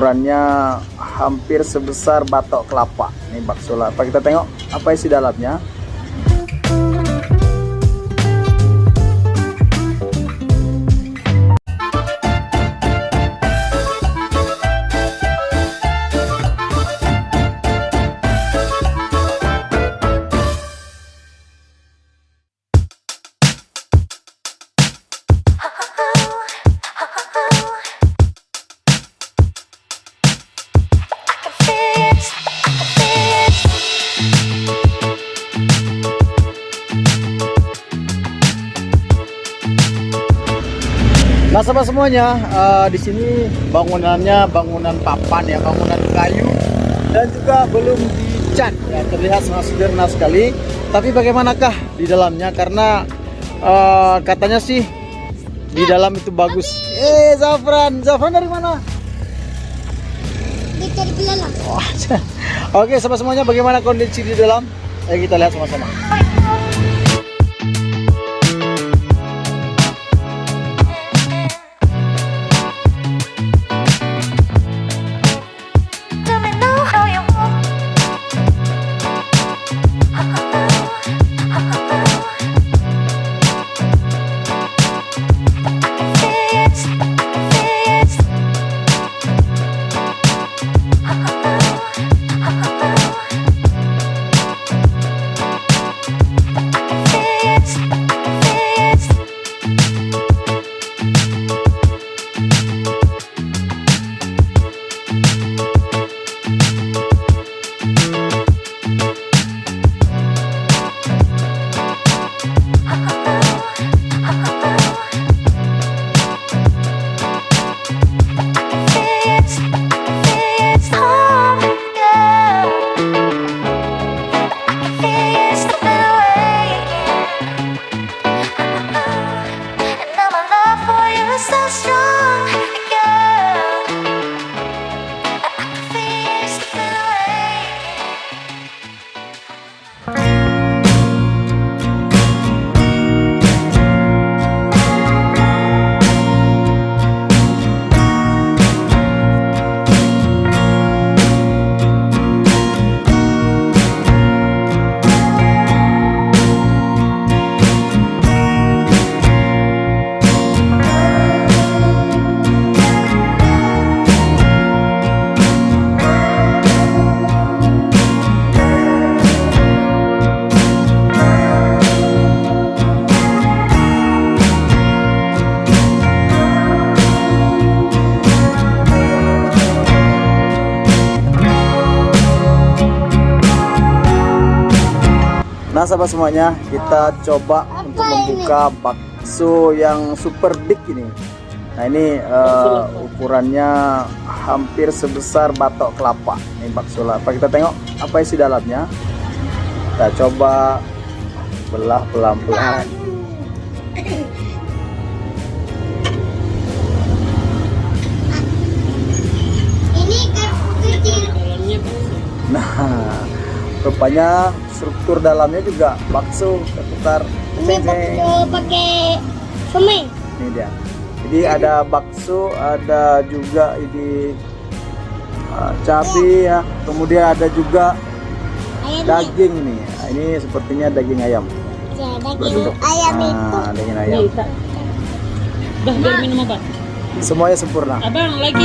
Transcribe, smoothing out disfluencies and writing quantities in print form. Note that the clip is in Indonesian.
ukurannya hampir sebesar batok kelapa. Ini bakso lapa. Kita tengok apa isi dalamnya. Nah sahabat semuanya, di sini bangunannya bangunan papan ya, bangunan kayu dan juga belum dicat ya, terlihat sangat sederhana sekali. Tapi bagaimanakah di dalamnya? Karena katanya sih di dalam itu bagus. Zafran dari mana? Dari belalang. Oke sahabat semuanya, bagaimana kondisi di dalam? Ayo kita lihat sama-sama. Nah sahabat semuanya, kita coba untuk membuka bakso yang super big ini. Nah ini ukurannya hampir sebesar batok kelapa. Ini bakso lapa. Kita tengok apa isi dalamnya. Kita coba belah pelan-pelan. Ini kecil. Nah rupanya struktur dalamnya juga bakso tertukar. Ini bakso pakai somai. Ini dia. Jadi ada bakso, ada juga ini cabai ya. Kemudian ada juga daging nih. Nah, ini sepertinya daging ayam. Ya, daging ayam itu. Daging ayam. Udah biar minum obat. Semuanya sempurna. Abang lagi.